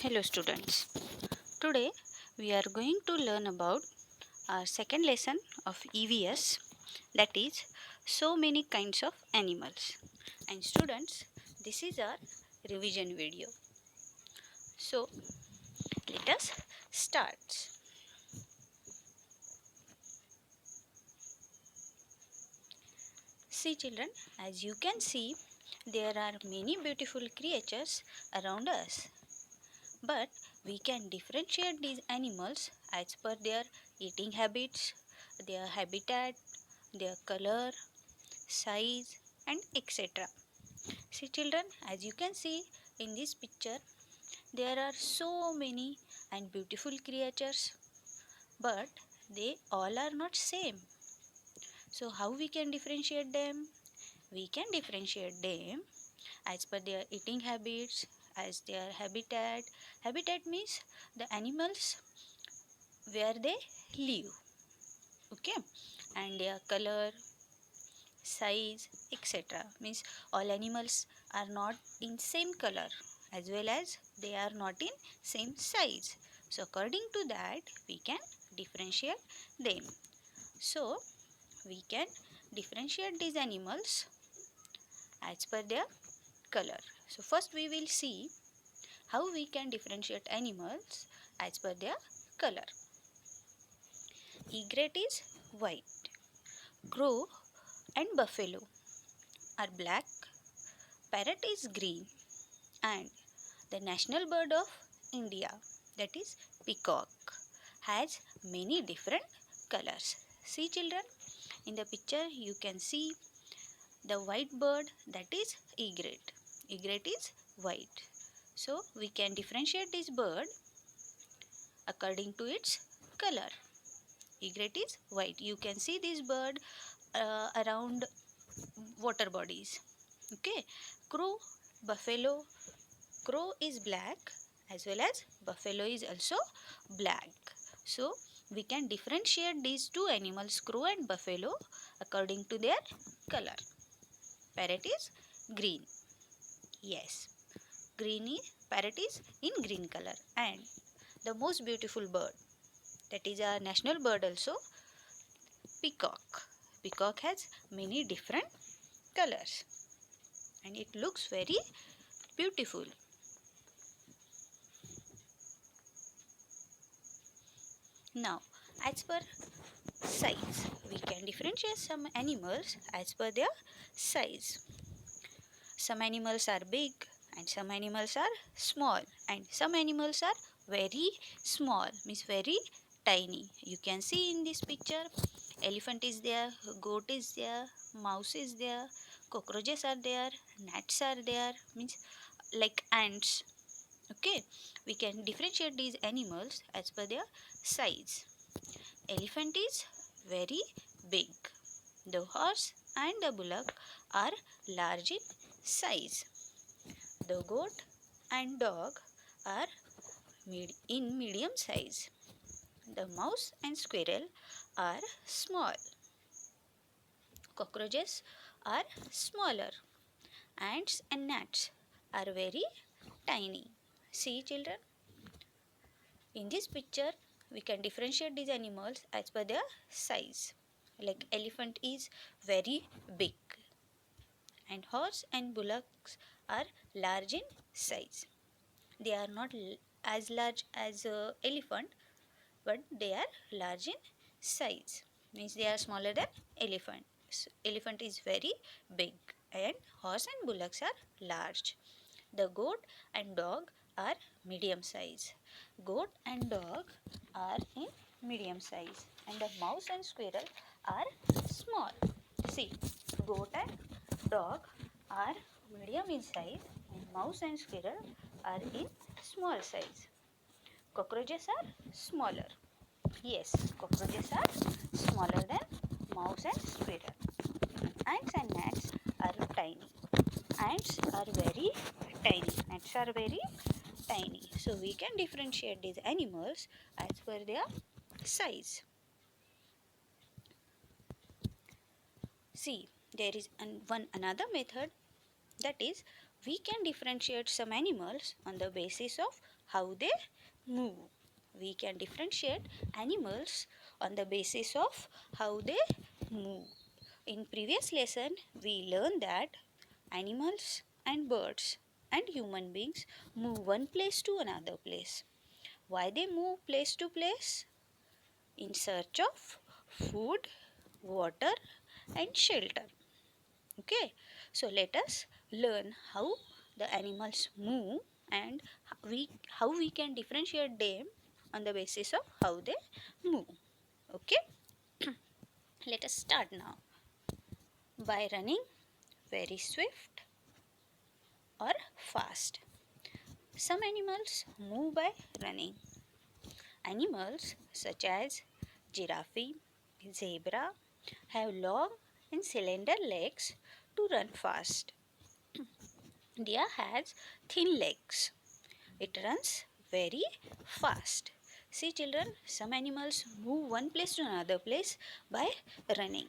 Hello students. Today we are going to learn about our second lesson of EVS, that is so many kinds of animals. And students, this is our revision video. So let us start. See children, as you can see, there are many beautiful creatures around us. But we can differentiate these animals as per their eating habits, their habitat, their color, size, and etc. See children, as you can see in this picture, there are so many and beautiful creatures, but they all are not same. So how we can differentiate them? We can differentiate them as per their eating habits, as their habitat. Habitat means the animals where they live, okay, and their color, size, etc. Means all animals are not in same color as well as they are not in same size. So according to that we can differentiate them. So we can differentiate these animals as per their color. So first we will see how we can differentiate animals as per their color. Egret is white. Crow and buffalo are black. Parrot is green. And the national bird of India, that is peacock, has many different colors. See children, in the picture you can see the white bird, that is egret. Egret is white. So we can differentiate this bird according to its color. Egret is white. You can see this bird around water bodies. Okay. Crow, buffalo. Crow is black as well as buffalo is also black. So we can differentiate these two animals, crow and buffalo, according to their color. Parrot is green. Yes, parrot is in green color. And the most beautiful bird, that is our national bird also, peacock. Peacock has many different colors and it looks very beautiful. Now, as per size, we can differentiate some animals as per their size. Some animals are big and some animals are small, and some animals are very small, means very tiny. You can see in this picture, elephant is there, goat is there, mouse is there, cockroaches are there, gnats are there, means like ants. Okay, we can differentiate these animals as per their size. Elephant is very big. The horse and the bullock are large in size. The goat and dog are in medium size. The mouse and squirrel are small. Cockroaches are smaller. Ants and gnats are very tiny. See children, in this picture we can differentiate these animals as per their size. Like elephant is very big and horse and bullocks are large in size. They are not as large as elephant, but they are large in size. Means they are smaller than elephant. So, elephant is very big and horse and bullocks are large. The goat and dog are medium size. Goat and dog are in medium size and the mouse and squirrel are small. See, goat and dog are medium in size and mouse and squirrel are in small size. Cockroaches are smaller. Yes, cockroaches are smaller than mouse and squirrel. Ants and gnats are tiny. Ants are very tiny. Ants are very tiny. So we can differentiate these animals as per their size. See, there is one another method, that is we can differentiate some animals on the basis of how they move. We can differentiate animals on the basis of how they move. In previous lesson, we learned that animals and birds and human beings move one place to another place. Why they move place to place? In search of food, water and shelter. Okay, so let us learn how the animals move and how we can differentiate them on the basis of how they move. Okay, let us start now by running very swift or fast. Some animals move by running. Animals such as giraffe, zebra have long and slender legs to run fast. Deer has thin legs. It runs very fast. See children, some animals move one place to another place by running.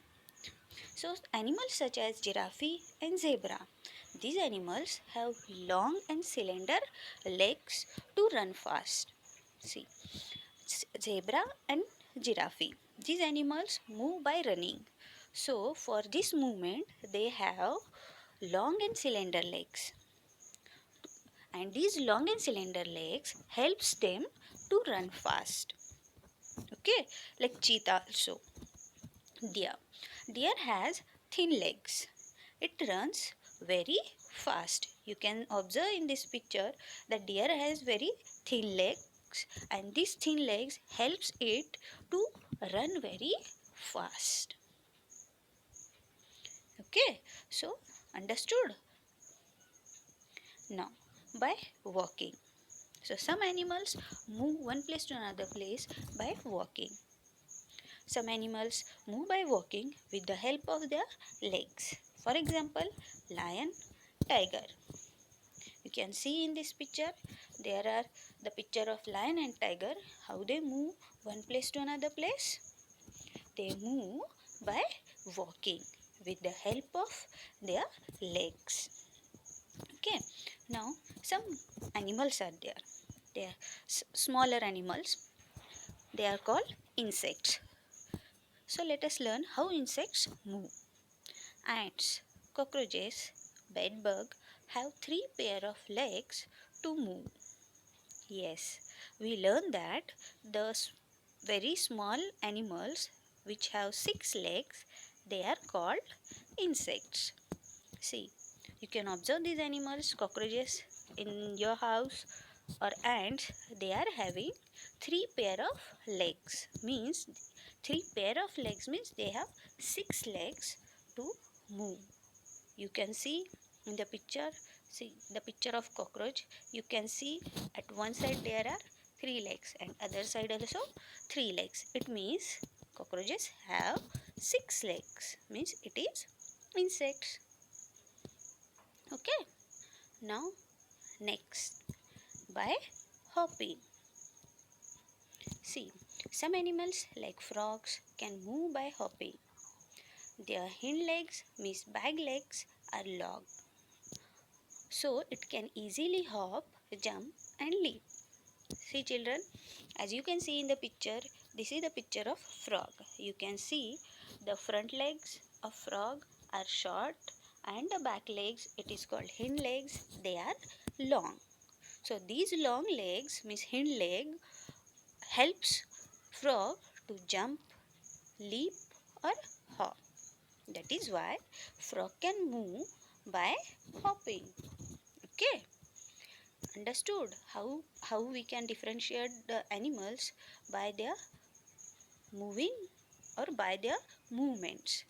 So animals such as giraffe and zebra, these animals have long and slender legs to run fast. See, zebra and giraffe, these animals move by running. So for this movement, they have long and slender legs, and these long and slender legs helps them to run fast. Okay, like cheetah also. Deer has thin legs. It runs very fast. You can observe in this picture that deer has very thin legs, and these thin legs helps it to run very fast. Okay, so understood. Now by walking. So some animals move one place to another place by walking. Some animals move by walking with the help of their legs. For example, lion, tiger. You can see in this picture, there are the picture of lion and tiger, how they move one place to another place. They move by walking with the help of their legs. Okay, now some animals are there. They are smaller animals. They are called insects. So let us learn how insects move. Ants, cockroaches, bedbug have three pair of legs to move. Yes, we learn that the very small animals which have 6 legs, they are called insects. See, you can observe these animals, cockroaches in your house or ants, they are having three pair of legs. Means three pair of legs means they have 6 legs to move. You can see in the picture, see the picture of cockroach. You can see at one side there are 3 legs and other side also 3 legs. It means cockroaches have 6 legs. Means it is insects. Okay. Now next by hopping. See, some animals like frogs can move by hopping. Their hind legs, means back legs, are long, so it can easily hop, jump and leap. See children, as you can see in the picture, this is the picture of frog. You can see the front legs of frog are short and the back legs, it is called hind legs, they are long. So these long legs, means hind leg, helps frog to jump, leap or hop. That is why frog can move by hopping. Okay, understood how we can differentiate the animals by their moving or by their movements.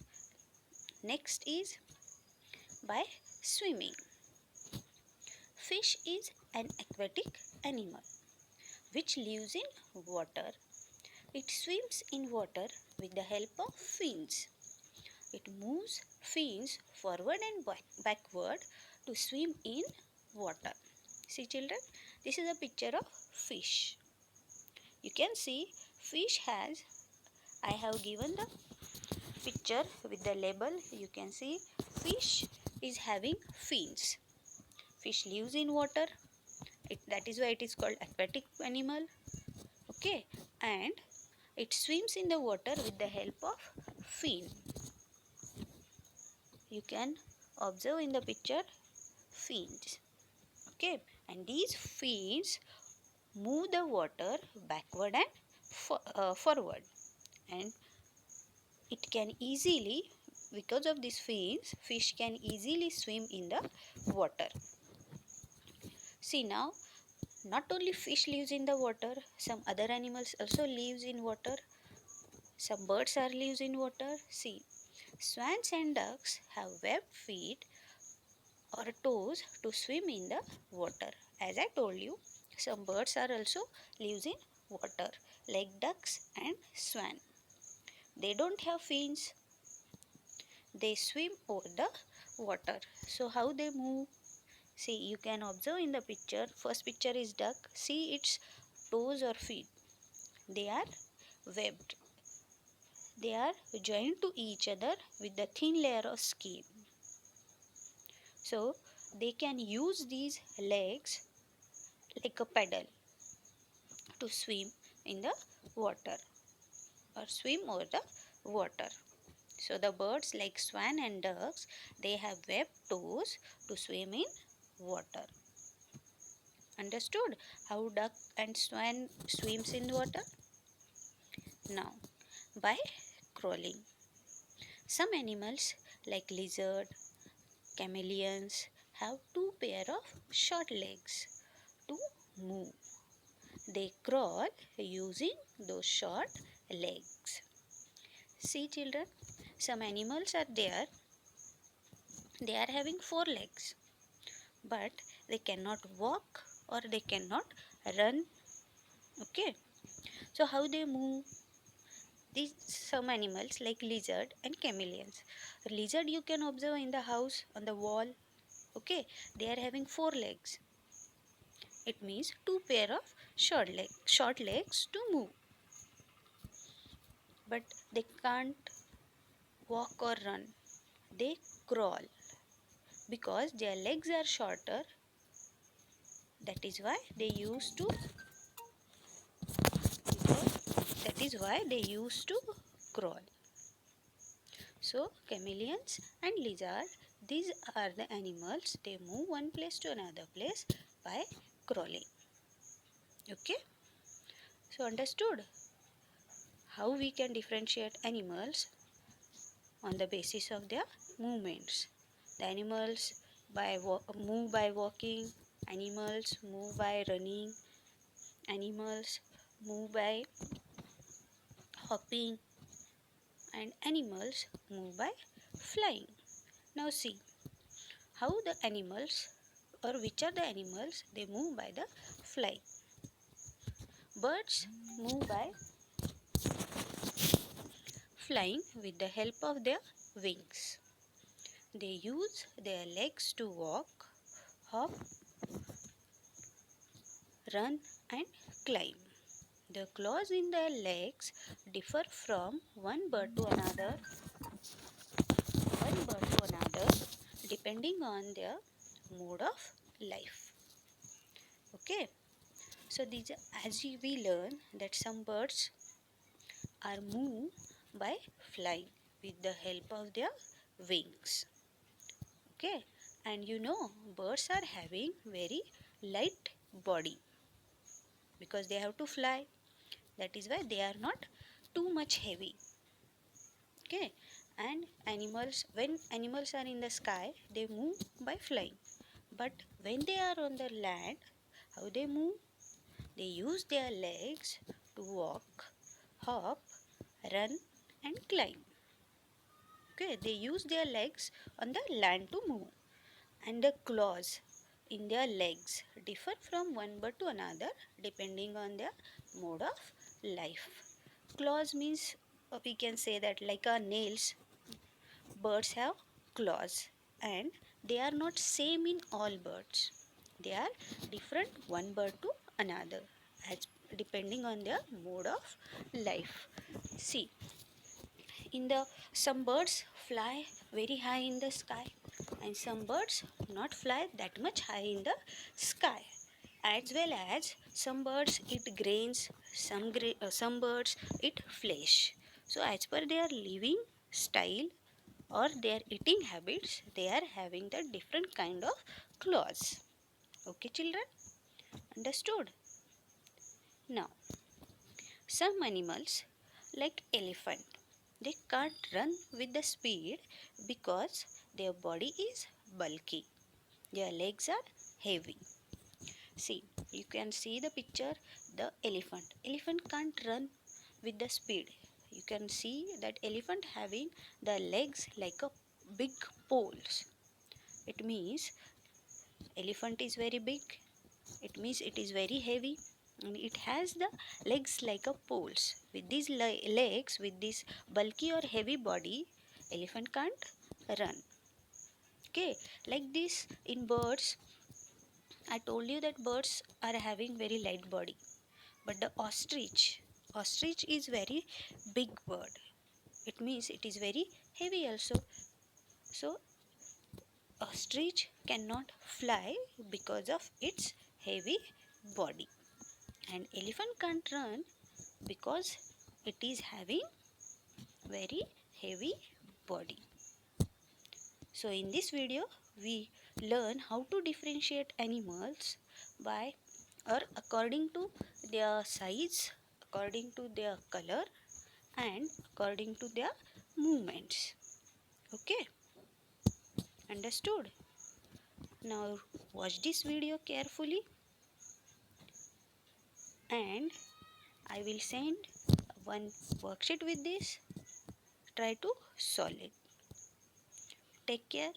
Next is by swimming. Fish is an aquatic animal which lives in water. It swims in water with the help of fins. It moves fins forward and backward to swim in water. See children, this is a picture of fish. You can see fish has, I have given the picture with the label. You can see fish is having fins. Fish lives in water. That is why it is called aquatic animal. Okay, and it swims in the water with the help of fin. You can observe in the picture fins. Okay, and these fins move the water backward and forward, and it can easily, because of these fins, fish can easily swim in the water. See now, not only fish lives in the water, some other animals also lives in water. Some birds are lives in water. See, swans and ducks have webbed feet or toes to swim in the water. As I told you, some birds are also lives in water like ducks and swan. They don't have fins. They swim over the water. So how they move? See, you can observe in the picture. First picture is duck. See its toes or feet. They are webbed. They are joined to each other with the thin layer of skin. So they can use these legs like a paddle to swim in the water or swim over the water. So the birds like swan and ducks, they have webbed toes to swim in water. Understood how duck and swan swims in water? Now, by crawling. Some animals like lizard, chameleons have two pair of short legs to move. They crawl using those short legs. See children, some animals are there, they are having four legs, but they cannot walk or they cannot run. Okay, so how they move? These some animals like lizard and chameleons. Lizard you can observe in the house on the wall. Okay, they are having four legs. It means two pair of short legs to move. But they can't walk or run. They crawl because their legs are shorter. That is why they used to. That is why they used to crawl. So chameleons and lizard, these are the animals. They move one place to another place by crawling. Okay. So understood how we can differentiate animals on the basis of their movements. The animals move by walking, animals move by running, animals move by hopping, and animals move by flying. Now see how the animals or which are the animals they move by the flying. Birds move by flying with the help of their wings. They use their legs to walk, hop, run and climb. The claws in their legs differ from one bird to another, depending on their mode of life. Okay, so these as we learn that some birds are moved by flying with the help of their wings. Okay, and you know birds are having very light body because they have to fly. That is why they are not too much heavy. Okay, and animals, when animals are in the sky, they move by flying. But when they are on the land, how they move? They use their legs to walk, hop, run and climb. Okay, they use their legs on the land to move. And the claws in their legs differ from one bird to another depending on their mode of life. Claws means we can say that like our nails, birds have claws and they are not same in all birds. They are different one bird to another as depending on their mode of life. See, in the some birds fly very high in the sky and some birds not fly that much high in the sky. As well as some birds eat grains, some birds eat flesh. So as per their living style or their eating habits, they are having the different kind of claws. Okay children, understood? Now some animals like elephant, they can't run with the speed because their body is bulky. Their legs are heavy. See, you can see the picture, the elephant. Elephant can't run with the speed. You can see that elephant having the legs like a big poles. It means elephant is very big. It means it is very heavy and it has the legs like a poles. With these legs, with this bulky or heavy body, elephant can't run. Okay, like this in birds, I told you that birds are having very light body. But the ostrich is very big bird. It means it is very heavy also. So ostrich cannot fly because of its heavy body. And elephant can't run because it is having very heavy body. So in this video we learn how to differentiate animals by or according to their size, according to their color and according to their movements. Okay, understood? Now watch this video carefully and I will send one worksheet with this. Try to solve it. Take care.